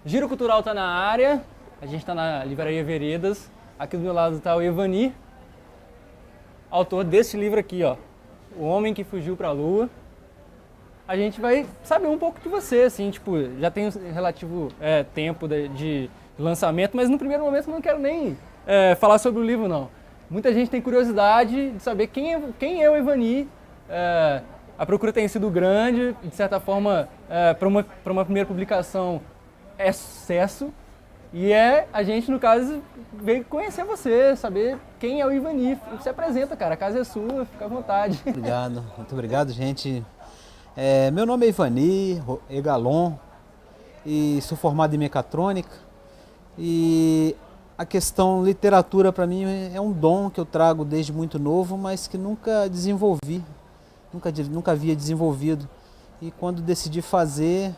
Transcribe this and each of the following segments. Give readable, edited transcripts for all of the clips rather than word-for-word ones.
Giro Cultural está na área, a gente está na Livraria Veredas. Aqui do meu lado está o Evani, autor desse livro aqui, ó, O Homem que Fugiu para a Lua. A gente vai saber um pouco de você, assim, tipo, já tem um relativo tempo de lançamento, mas no primeiro momento eu não quero nem falar sobre o livro, não. Muita gente tem curiosidade de saber quem é o Evani. A procura tem sido grande, de certa forma, para uma primeira publicação é sucesso. E a gente, no caso, veio conhecer você, saber quem é o Evani. Se apresenta, cara, a casa é sua, fica à vontade. Obrigado, muito obrigado, gente. Meu nome é Evani Egalon e sou formado em mecatrônica. E a questão literatura para mim é um dom que eu trago desde muito novo, mas que nunca desenvolvi, nunca havia desenvolvido. E quando decidi fazer,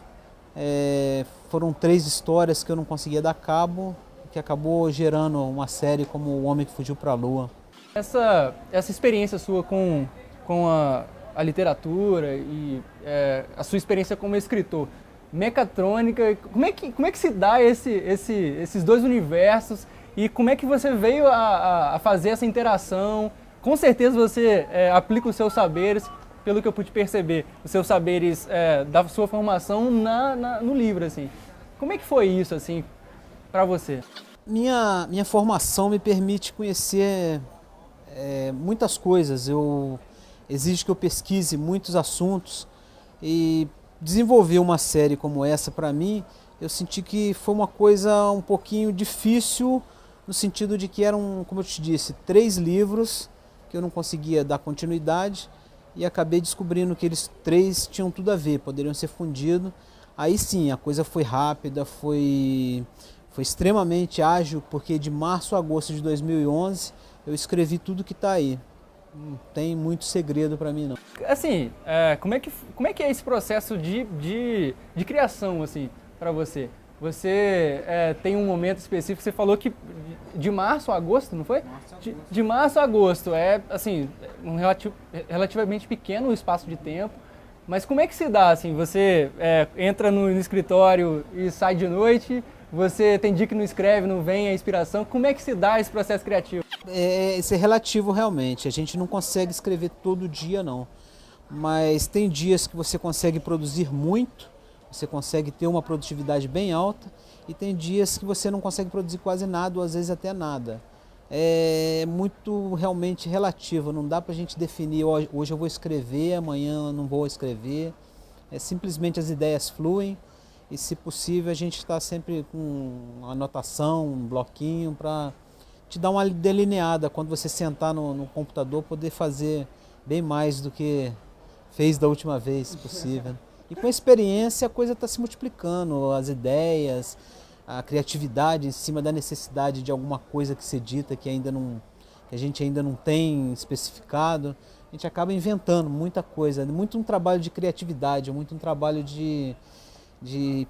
foram 3 histórias que eu não conseguia dar cabo, que acabou gerando uma série como O Homem que Fugiu para a Lua. Essa experiência sua com a literatura e a sua experiência como escritor, mecatrônica, como é que se dá esses dois universos e como é que você veio a fazer essa interação? Com certeza você aplica os seus saberes, pelo que eu pude perceber, os seus saberes da sua formação no livro, assim. Como é que foi isso, assim, para você? Minha formação me permite conhecer muitas coisas. Exige que eu pesquise muitos assuntos e desenvolver uma série como essa para mim, eu senti que foi uma coisa um pouquinho difícil, no sentido de que eram, como eu te disse, 3 livros que eu não conseguia dar continuidade e acabei descobrindo que eles 3 tinham tudo a ver, poderiam ser fundidos. Aí sim, a coisa foi rápida, foi extremamente ágil, porque de março a agosto de 2011 eu escrevi tudo que está aí. Não tem muito segredo para mim, não. Assim, como é que é esse processo de criação, assim, para você? Você tem um momento específico, você falou que de março a agosto, não foi? De março a agosto, assim, relativamente pequeno o espaço de tempo, mas como é que se dá, assim, você entra no escritório e sai de noite, você tem dia que não escreve, não vem a inspiração, como é que se dá esse processo criativo? Isso é relativo realmente, a gente não consegue escrever todo dia não, mas tem dias que você consegue produzir muito, você consegue ter uma produtividade bem alta e tem dias que você não consegue produzir quase nada ou às vezes até nada. É muito realmente relativo, não dá para a gente definir hoje eu vou escrever, amanhã eu não vou escrever, simplesmente as ideias fluem. E se possível a gente está sempre com uma anotação, um bloquinho para te dar uma delineada quando você sentar no computador, poder fazer bem mais do que fez da última vez, se possível. E com a experiência a coisa está se multiplicando, as ideias, a criatividade em cima da necessidade de alguma coisa que se dita que a gente ainda não tem especificado, a gente acaba inventando muita coisa, muito um trabalho de criatividade, muito um trabalho de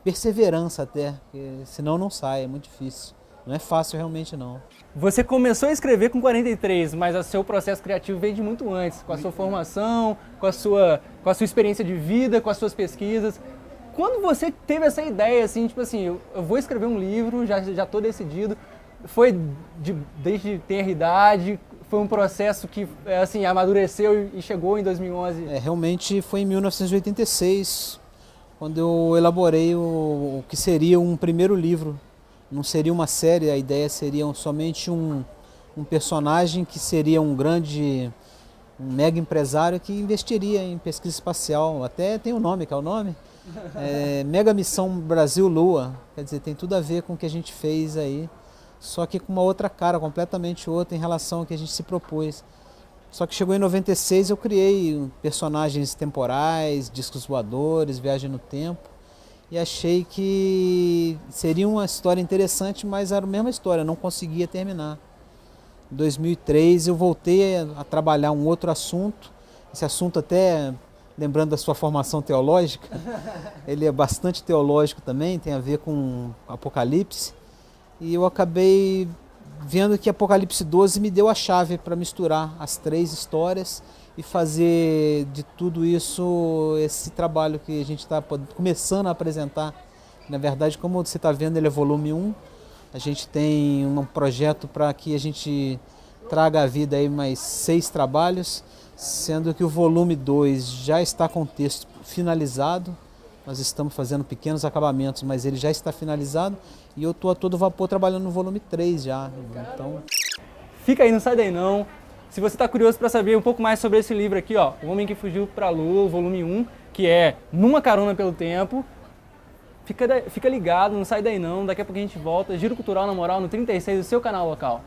perseverança até, porque senão não sai, é muito difícil. Não é fácil realmente não. Você começou a escrever com 43, mas o seu processo criativo veio de muito antes, com a sua formação, com a sua experiência de vida, com as suas pesquisas. Quando você teve essa ideia, assim, tipo assim, eu vou escrever um livro, já estou decidido, foi desde tenra idade, foi um processo que assim, amadureceu e chegou em 2011? Realmente foi em 1986, quando eu elaborei o que seria um primeiro livro. Não seria uma série, a ideia seria somente um personagem que seria um mega empresário que investiria em pesquisa espacial. Até tem o nome, que é o nome? Mega Missão Brasil Lua. Quer dizer, tem tudo a ver com o que a gente fez aí, só que com uma outra cara, completamente outra em relação ao que a gente se propôs. Só que chegou em 96, eu criei personagens temporais, discos voadores, viagem no tempo. E achei que seria uma história interessante, mas era a mesma história, não conseguia terminar. Em 2003 eu voltei a trabalhar um outro assunto, esse assunto até, lembrando da sua formação teológica, ele é bastante teológico também, tem a ver com Apocalipse, e eu acabei vendo que Apocalipse 12 me deu a chave para misturar as 3 histórias e fazer de tudo isso esse trabalho que a gente está começando a apresentar, Na verdade, como você está vendo, ele é volume 1. A gente tem um projeto para que a gente traga à vida aí mais 6 trabalhos, sendo que o volume 2 já está com o texto finalizado. Nós estamos fazendo pequenos acabamentos, mas ele já está finalizado e eu estou a todo vapor trabalhando no volume 3 já. Então... Fica aí, não sai daí não. Se você está curioso para saber um pouco mais sobre esse livro aqui, ó, O Homem que Fugiu para a Lua, volume 1, que é Numa Carona pelo Tempo, fica ligado, não sai daí não. Daqui a pouco a gente volta. Giro Cultural na Moral no 36, o seu canal local.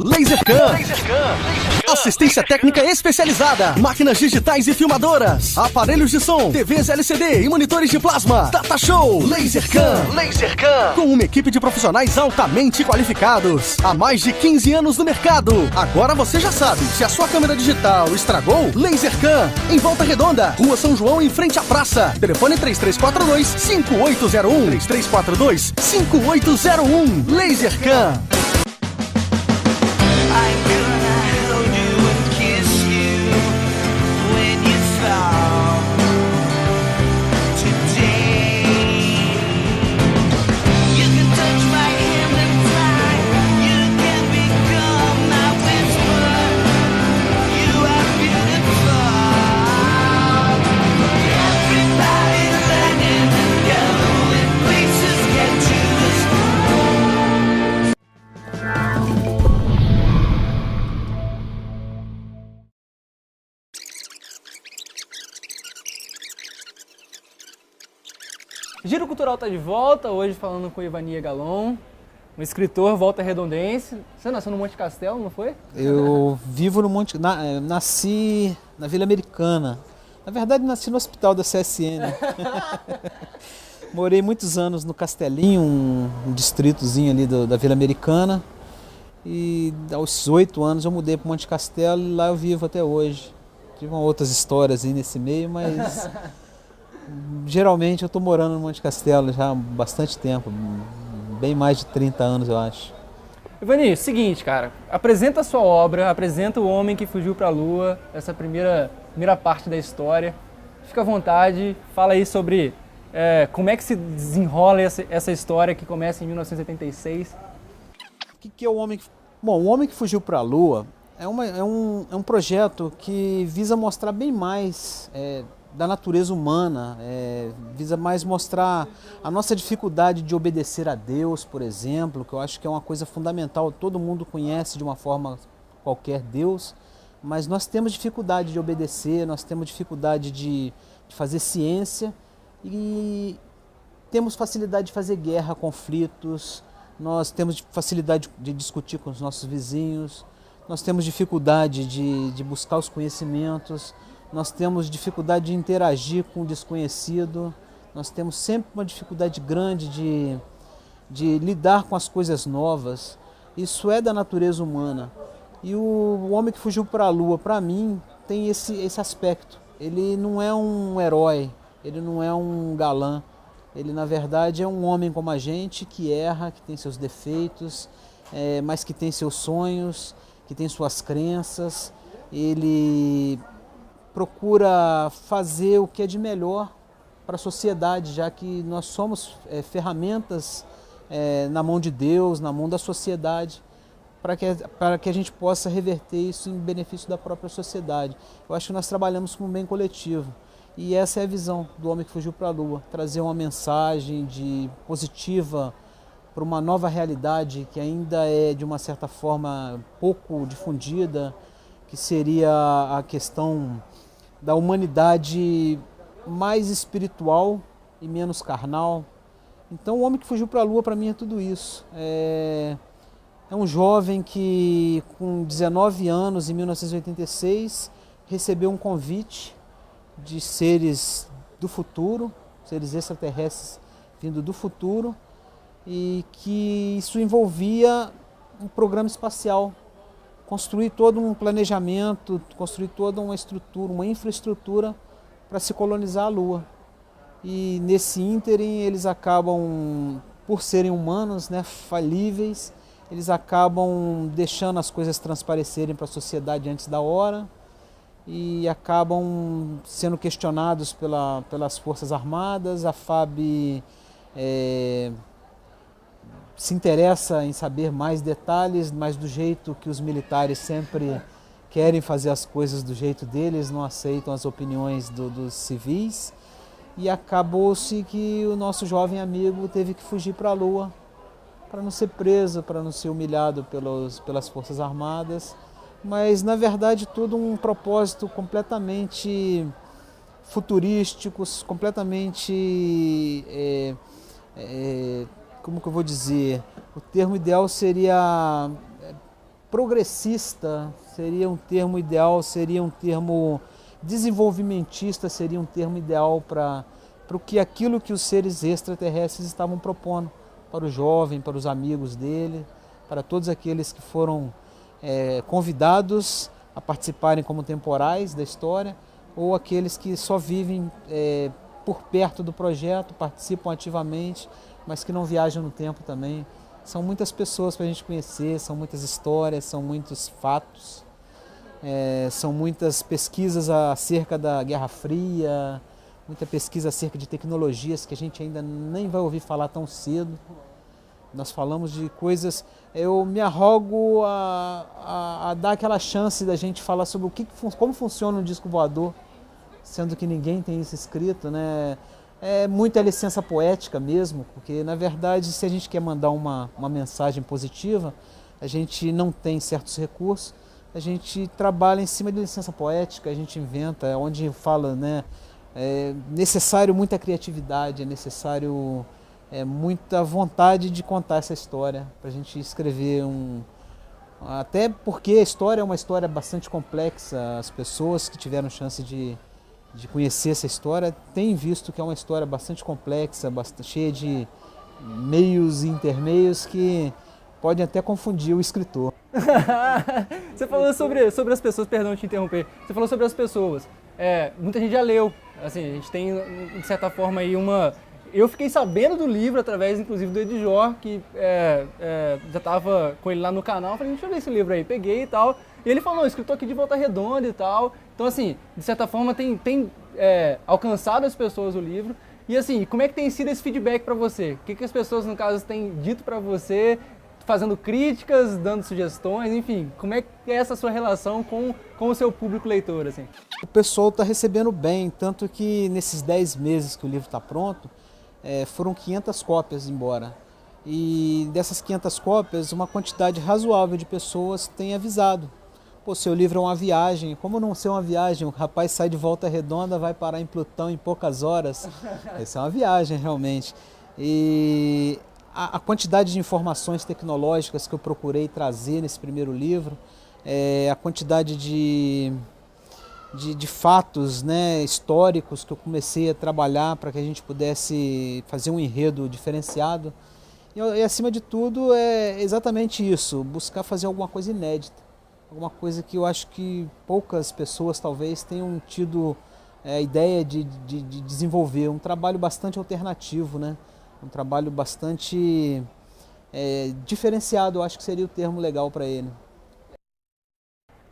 LaserCam. Assistência técnica especializada, máquinas digitais e filmadoras, aparelhos de som, TVs LCD e monitores de plasma. Data Show LaserCam. Com uma equipe de profissionais altamente qualificados, há mais de 15 anos no mercado. Agora você já sabe, se a sua câmera digital estragou, LaserCam, em Volta Redonda, Rua São João, em frente à praça. Telefone 3342-5801. 3342-5801. LaserCam. Giro Cultural está de volta, hoje falando com Ivania Galon, um escritor volta-redondense. Você nasceu no Monte Castelo, não foi? Eu vivo no Monte... nasci na Vila Americana. Na verdade, nasci no hospital da CSN. Morei muitos anos no Castelinho, um distritozinho ali da Vila Americana. E aos 8 anos eu mudei para o Monte Castelo e lá eu vivo até hoje. Tive outras histórias aí nesse meio, mas... Geralmente eu estou morando no Monte Castelo já há bastante tempo, bem mais de 30 anos eu acho. Ivani, seguinte, cara, apresenta a sua obra, apresenta O Homem que Fugiu para a Lua, essa primeira parte da história. Fica à vontade, fala aí sobre como é que se desenrola essa história que começa em 1986. O que é o Homem que... Bom, O Homem que Fugiu para a Lua é um projeto que visa mostrar bem mais... da natureza humana, visa mais mostrar a nossa dificuldade de obedecer a Deus, por exemplo, que eu acho que é uma coisa fundamental. Todo mundo conhece de uma forma qualquer Deus, mas nós temos dificuldade de obedecer, nós temos dificuldade de fazer ciência e temos facilidade de fazer guerra, conflitos, nós temos facilidade de discutir com os nossos vizinhos, nós temos dificuldade de buscar os conhecimentos, nós temos dificuldade de interagir com o desconhecido, nós temos sempre uma dificuldade grande de lidar com as coisas novas. Isso é da natureza humana. E o Homem que Fugiu para a Lua, para mim, tem esse aspecto. Ele não é um herói, ele não é um galã. Ele, na verdade, é um homem como a gente, que erra, que tem seus defeitos, mas que tem seus sonhos, que tem suas crenças. Ele procura fazer o que é de melhor para a sociedade, já que nós somos ferramentas na mão de Deus, na mão da sociedade, para que a gente possa reverter isso em benefício da própria sociedade. Eu acho que nós trabalhamos com um bem coletivo e essa é a visão do Homem que Fugiu para a Lua, trazer uma mensagem positiva para uma nova realidade que ainda é, de uma certa forma, pouco difundida, que seria a questão da humanidade mais espiritual e menos carnal. Então, O Homem que Fugiu para a Lua, para mim, é tudo isso. É um jovem que, com 19 anos, em 1986, recebeu um convite de seres do futuro, seres extraterrestres vindo do futuro, e que isso envolvia um programa espacial, construir todo um planejamento, construir toda uma estrutura, uma infraestrutura para se colonizar a Lua. E nesse ínterim eles acabam, por serem humanos, né, falíveis, eles acabam deixando as coisas transparecerem para a sociedade antes da hora e acabam sendo questionados pelas Forças Armadas. A FAB se interessa em saber mais detalhes, mas do jeito que os militares sempre querem fazer as coisas do jeito deles, não aceitam as opiniões dos civis. E acabou-se que o nosso jovem amigo teve que fugir para a Lua, para não ser preso, para não ser humilhado pelas Forças Armadas, mas na verdade tudo um propósito completamente futurístico, completamente, como que eu vou dizer, o termo ideal seria progressista, seria um termo ideal, seria um termo desenvolvimentista, seria um termo ideal para aquilo que os seres extraterrestres estavam propondo para o jovem, para os amigos dele, para todos aqueles que foram convidados a participarem como temporais da história, ou aqueles que só vivem por perto do projeto, participam ativamente, mas que não viajam no tempo também. São muitas pessoas para a gente conhecer, são muitas histórias, são muitos fatos, são muitas pesquisas acerca da Guerra Fria, muita pesquisa acerca de tecnologias que a gente ainda nem vai ouvir falar tão cedo. Nós falamos de coisas... Eu me arrogo a dar aquela chance da gente falar sobre como funciona um disco voador, sendo que ninguém tem isso escrito, né? É muita licença poética mesmo, porque na verdade se a gente quer mandar uma mensagem positiva, a gente não tem certos recursos, a gente trabalha em cima de licença poética, a gente inventa, onde fala, né? É necessário muita criatividade, é necessário muita vontade de contar essa história, para a gente escrever até porque a história é uma história bastante complexa, as pessoas que tiveram chance de conhecer essa história têm visto que é uma história bastante complexa, cheia de meios e intermeios que podem até confundir o escritor. Você falou sobre as pessoas, perdão te interromper, você falou sobre as pessoas. Muita gente já leu, assim, a gente tem, de certa forma, aí eu fiquei sabendo do livro através, inclusive, do Edjor, que já estava com ele lá no canal. Eu falei, deixa eu ler esse livro aí. Peguei e tal. E ele falou, escritor aqui de Volta Redonda e tal. Então, assim, de certa forma, tem alcançado as pessoas o livro. E, assim, como é que tem sido esse feedback para você? O que as pessoas, no caso, têm dito para você, fazendo críticas, dando sugestões, enfim. Como é que é essa sua relação com o seu público leitor, assim? O pessoal está recebendo bem, tanto que nesses 10 meses que o livro está pronto, foram 500 cópias embora. E dessas 500 cópias, uma quantidade razoável de pessoas tem avisado. Pô, seu livro é uma viagem. Como não ser uma viagem? O rapaz sai de Volta Redonda, vai parar em Plutão em poucas horas. Essa é uma viagem, realmente. E a quantidade de informações tecnológicas que eu procurei trazer nesse primeiro livro, a quantidade de fatos, né, históricos que eu comecei a trabalhar para que a gente pudesse fazer um enredo diferenciado. E acima de tudo é exatamente isso, buscar fazer alguma coisa inédita, alguma coisa que eu acho que poucas pessoas talvez tenham tido a ideia de desenvolver, um trabalho bastante alternativo, né? Um trabalho bastante diferenciado, eu acho que seria o termo legal para ele.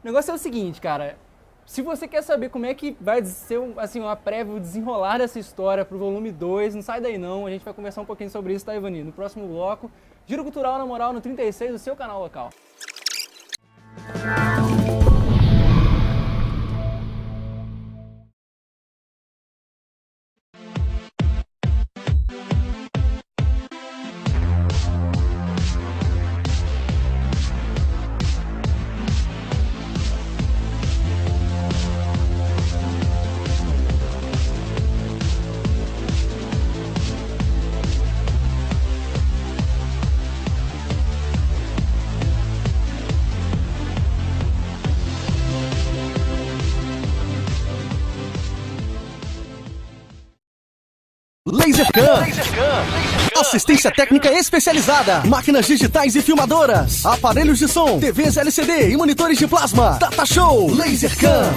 O negócio é o seguinte, cara. Se você quer saber como é que vai ser assim, uma prévia, o desenrolar dessa história para o volume 2, não sai daí não, a gente vai conversar um pouquinho sobre isso, tá, Ivani? No próximo bloco, Giro Cultural na Moral no 36, o seu canal local. LaserCam. Assistência técnica especializada. Máquinas digitais e filmadoras. Aparelhos de som. TVs LCD e monitores de plasma. Data Show. LaserCam.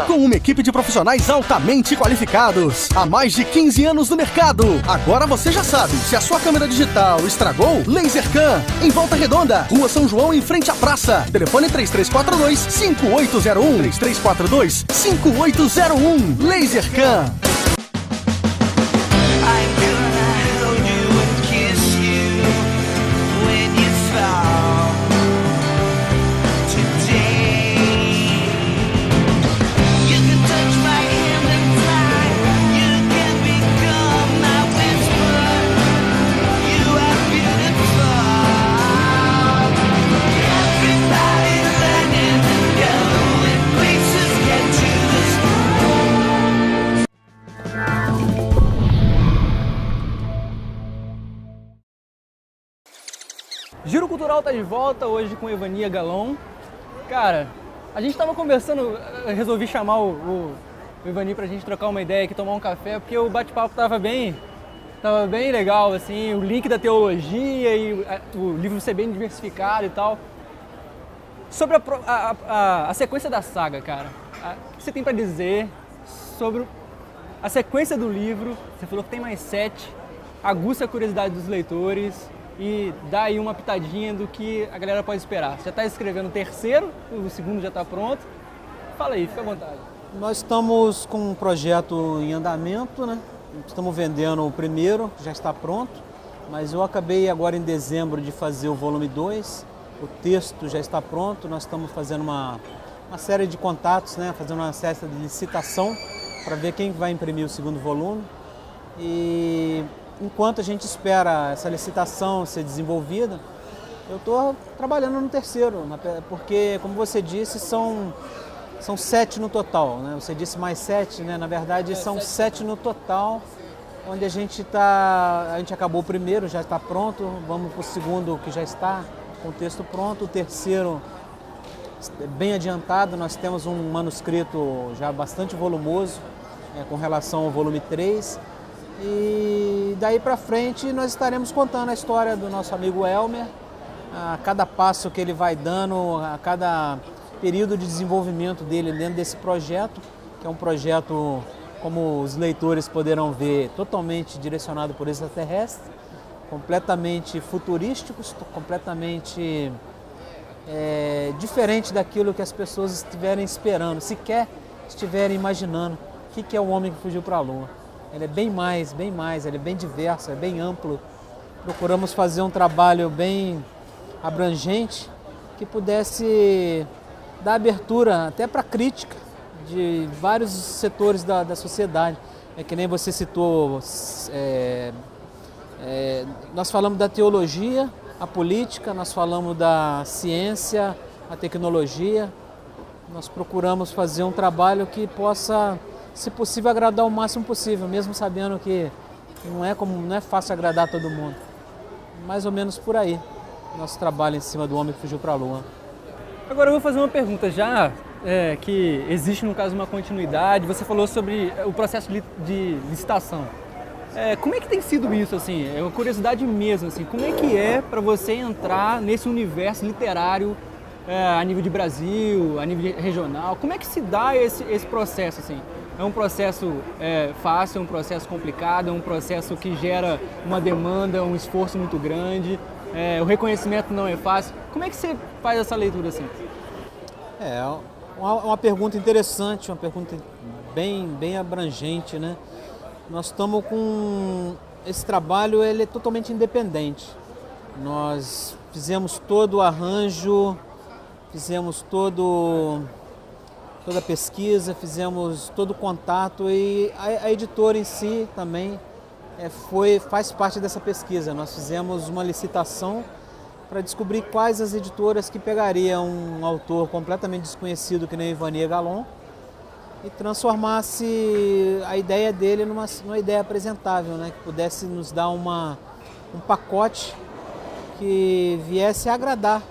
Com uma equipe de profissionais altamente qualificados. Há mais de 15 anos no mercado. Agora você já sabe. Se a sua câmera digital estragou, LaserCam. Em Volta Redonda. Rua São João, em frente à praça. Telefone 3342-5801. 3342-5801. LaserCam. Giro Cultural tá de volta hoje com Evania Galon. Cara, a gente tava conversando, resolvi chamar o Evani pra gente trocar uma ideia aqui, tomar um café, porque o bate-papo tava bem legal, assim, o link da teologia e o livro ser bem diversificado e tal. Sobre a sequência da saga, cara, o que você tem pra dizer sobre a sequência do livro? Você falou que tem mais 7, aguça a curiosidade dos leitores e dá aí uma pitadinha do que a galera pode esperar. Você já está escrevendo o terceiro, o segundo já está pronto. Fala aí, fica à vontade. Nós estamos com um projeto em andamento, né? Estamos vendendo o primeiro, que já está pronto, mas eu acabei agora em dezembro de fazer o volume 2, o texto já está pronto, nós estamos fazendo uma série de contatos, né? Fazendo uma série de licitação para ver quem vai imprimir o segundo volume. E enquanto a gente espera essa licitação ser desenvolvida, eu estou trabalhando no terceiro, porque, como você disse, são 7 no total, né? Você disse mais 7, né? Na verdade, são 7 no total, onde a gente acabou o primeiro, já está pronto, vamos para o segundo, que já está com o texto pronto, o terceiro bem adiantado, nós temos um manuscrito já bastante volumoso, com relação ao volume 3, e daí para frente nós estaremos contando a história do nosso amigo Elmer, a cada passo que ele vai dando, a cada período de desenvolvimento dele dentro desse projeto, que é um projeto, como os leitores poderão ver, totalmente direcionado por extraterrestres, completamente futurísticos, completamente diferente daquilo que as pessoas estiverem esperando, sequer estiverem imaginando o que é o homem que fugiu para a Lua. Ele é bem mais, ele é bem diverso, é bem amplo. Procuramos fazer um trabalho bem abrangente que pudesse dar abertura até para crítica de vários setores da sociedade. É que nem você citou, nós falamos da teologia, a política, nós falamos da ciência, a tecnologia. Nós procuramos fazer um trabalho que possa, se possível, agradar o máximo possível, mesmo sabendo que não é fácil agradar todo mundo. Mais ou menos por aí, nosso trabalho em cima do homem que fugiu para a Lua. Agora eu vou fazer uma pergunta, já que existe no caso uma continuidade, você falou sobre o processo de licitação. Como é que tem sido isso, assim? É uma curiosidade mesmo, assim, como é que é para você entrar nesse universo literário a nível de Brasil, a nível regional? Como é que se dá esse processo, assim? É um processo fácil, é um processo complicado, é um processo que gera uma demanda, um esforço muito grande, o reconhecimento não é fácil. Como é que você faz essa leitura assim? Uma pergunta interessante, uma pergunta bem abrangente, né? Nós estamos com... Esse trabalho ele é totalmente independente. Nós fizemos todo o arranjo, fizemos toda a pesquisa, fizemos todo o contato e a editora em si também faz parte dessa pesquisa. Nós fizemos uma licitação para descobrir quais as editoras que pegariam um autor completamente desconhecido que nem Evania Galon e transformasse a ideia dele numa ideia apresentável, né? Que pudesse nos dar um pacote que viesse a agradar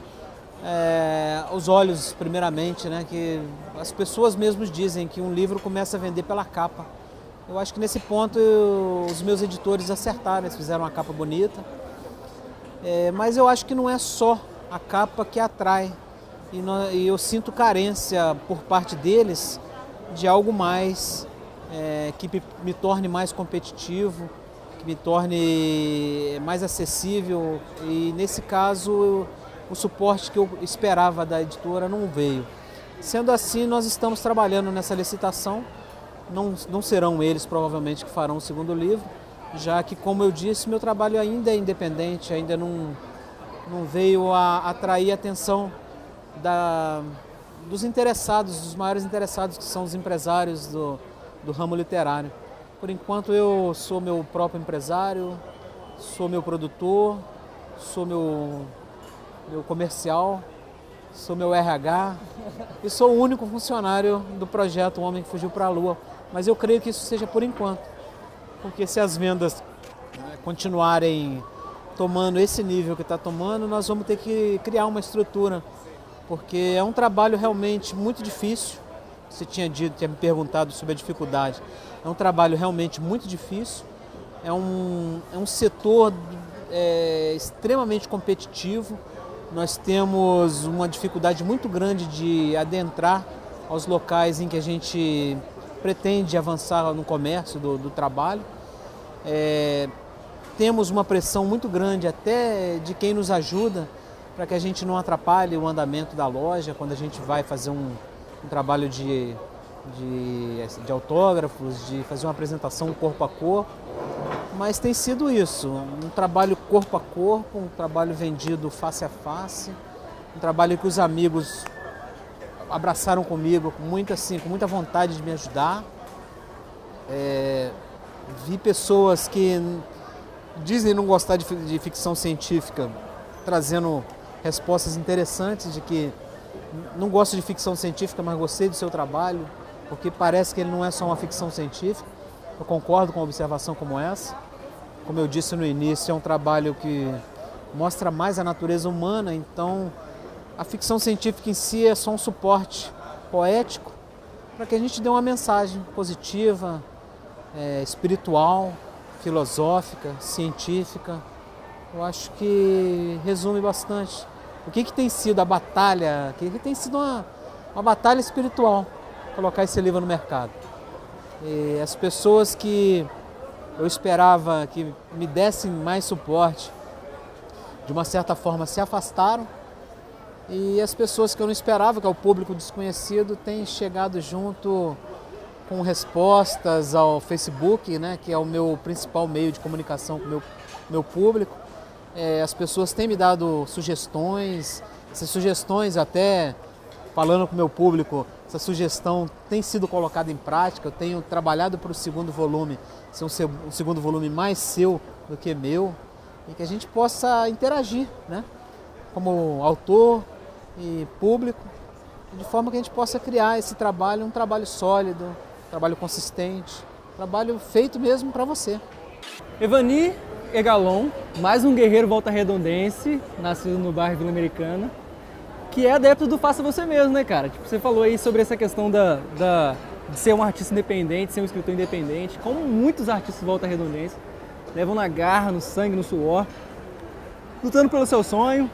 os olhos primeiramente, né? Que as pessoas mesmo dizem que um livro começa a vender pela capa. Eu acho que nesse ponto os meus editores acertaram, eles fizeram uma capa bonita. Mas eu acho que não é só a capa que atrai. E eu sinto carência por parte deles de algo mais, que me torne mais competitivo, que me torne mais acessível. E nesse caso, o suporte que eu esperava da editora não veio. Sendo assim, nós estamos trabalhando nessa licitação. Não serão eles, provavelmente, que farão o segundo livro, já que, como eu disse, meu trabalho ainda é independente, ainda não veio a atrair a atenção dos interessados, dos maiores interessados, que são os empresários do ramo literário. Por enquanto, eu sou meu próprio empresário, sou meu produtor, sou meu comercial, sou meu RH e sou o único funcionário do projeto O Homem que Fugiu para a Lua. Mas eu creio que isso seja por enquanto, porque se as vendas continuarem tomando esse nível que está tomando, nós vamos ter que criar uma estrutura, porque é um trabalho realmente muito difícil. Você tinha me perguntado sobre a dificuldade. É um trabalho realmente muito difícil, é um setor extremamente competitivo. Nós temos uma dificuldade muito grande de adentrar aos locais em que a gente pretende avançar no comércio do trabalho. Temos uma pressão muito grande até de quem nos ajuda para que a gente não atrapalhe o andamento da loja quando a gente vai fazer um trabalho de autógrafos, de fazer uma apresentação corpo a corpo. Mas tem sido isso, um trabalho corpo a corpo, um trabalho vendido face a face, um trabalho que os amigos abraçaram comigo com muita vontade de me ajudar. Vi pessoas que dizem não gostar de ficção científica, trazendo respostas interessantes de que não gosto de ficção científica, mas gostei do seu trabalho, porque parece que ele não é só uma ficção científica. Eu concordo com uma observação como essa. Como eu disse no início, é um trabalho que mostra mais a natureza humana, então a ficção científica em si é só um suporte poético para que a gente dê uma mensagem positiva, espiritual, filosófica, científica. Eu acho que resume bastante. O que tem sido a batalha, que tem sido uma batalha espiritual, colocar esse livro no mercado. E as pessoas que eu esperava que me dessem mais suporte, de uma certa forma se afastaram, e as pessoas que eu não esperava, que é o público desconhecido, têm chegado junto com respostas ao Facebook, né, que é o meu principal meio de comunicação com o meu público. As pessoas têm me dado sugestões, essas sugestões, até falando com o meu público, essa sugestão tem sido colocada em prática. Eu tenho trabalhado para o segundo volume ser um segundo volume mais seu do que meu, e que a gente possa interagir, né, como autor e público, de forma que a gente possa criar esse trabalho, um trabalho sólido, um trabalho consistente, um trabalho feito mesmo para você. Evani Egalon, mais um guerreiro volta-redondense, nascido no bairro Vila Americana, que é adepto do faça você mesmo, né, cara? Tipo, você falou aí sobre essa questão de ser um artista independente, ser um escritor independente, como muitos artistas volta-redondenses levam na garra, no sangue, no suor, lutando pelo seu sonho,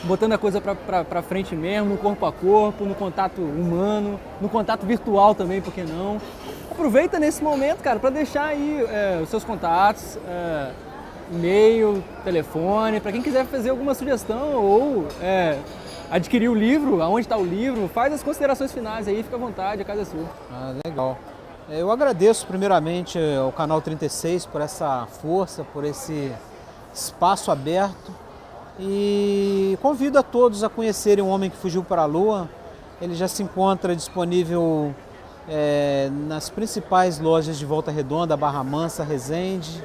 botando a coisa pra frente mesmo, no corpo a corpo, no contato humano, no contato virtual também, por que não? Aproveita nesse momento, cara, para deixar aí os seus contatos, e-mail, telefone, para quem quiser fazer alguma sugestão ou adquirir o livro, aonde está o livro, faz as considerações finais aí, fica à vontade, a casa é sua. Legal. Eu agradeço primeiramente ao Canal 36 por essa força, por esse espaço aberto, e convido a todos a conhecerem O Homem que Fugiu para a Lua. Ele já se encontra disponível nas principais lojas de Volta Redonda, Barra Mansa, Resende,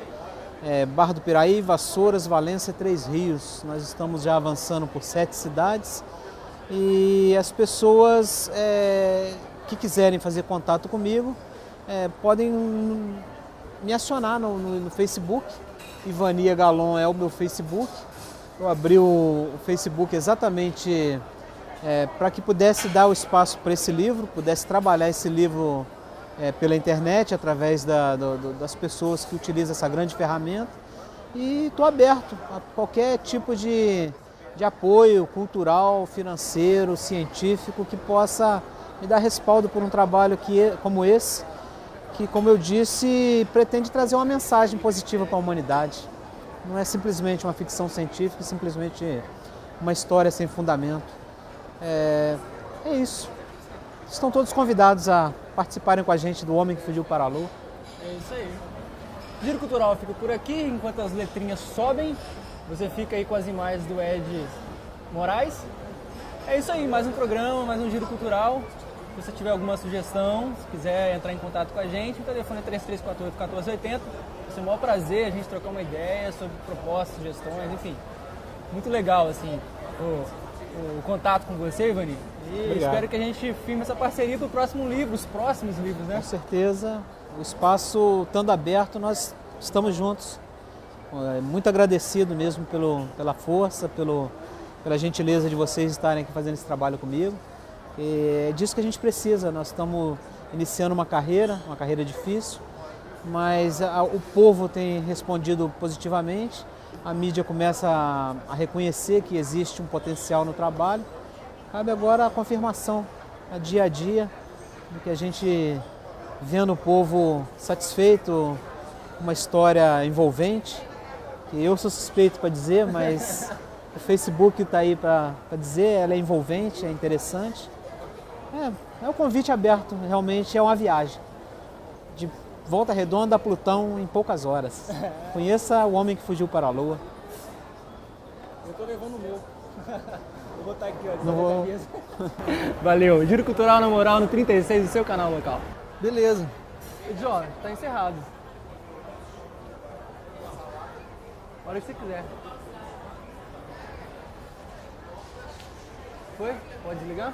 Barra do Piraí, Vassouras, Valença e Três Rios. Nós estamos já avançando por 7 cidades, e as pessoas que quiserem fazer contato comigo podem me acionar no Facebook. Evani Egalon é o meu Facebook. Eu abri o Facebook exatamente para que pudesse dar o espaço para esse livro, pudesse trabalhar esse livro pela internet, através das pessoas que utilizam essa grande ferramenta. E estou aberto a qualquer tipo de apoio cultural, financeiro, científico, que possa me dar respaldo por um trabalho como esse, que, como eu disse, pretende trazer uma mensagem positiva para a humanidade. Não é simplesmente uma ficção científica, simplesmente uma história sem fundamento. É isso. Estão todos convidados a participarem com a gente do Homem que Fugiu para a Lua. É isso aí. O Giro Cultural fica por aqui, enquanto as letrinhas sobem. Você fica aí com as imagens do Ed Moraes. É isso aí, mais um programa, mais um Giro Cultural. Se você tiver alguma sugestão, se quiser entrar em contato com a gente, o telefone é 3348-1480. Vai ser o maior prazer a gente trocar uma ideia sobre propostas, sugestões, enfim. Muito legal, assim, o contato com você, Ivani. E Obrigado. espero que a gente firme essa parceria para o próximo livro, os próximos livros, né? Com certeza, o espaço estando aberto, nós estamos juntos. Muito agradecido mesmo pela força, pela gentileza de vocês estarem aqui fazendo esse trabalho comigo. É disso que a gente precisa. Nós estamos iniciando uma carreira difícil, mas o povo tem respondido positivamente. A mídia começa a reconhecer que existe um potencial no trabalho. Cabe agora a confirmação, a dia a dia, de que a gente vendo o povo satisfeito, uma história envolvente, que eu sou suspeito para dizer, mas o Facebook está aí para dizer, ela é envolvente, é interessante. É um convite aberto, realmente é uma viagem. De Volta Redonda a Plutão em poucas horas. Conheça o Homem que Fugiu para a Lua. Eu tô levando o meu. Vou botar aqui, ó. Não vou... Valeu. Giro Cultural na Moral no 36 do seu canal local. Beleza. John, tá encerrado. A hora que você quiser. Foi? Pode desligar?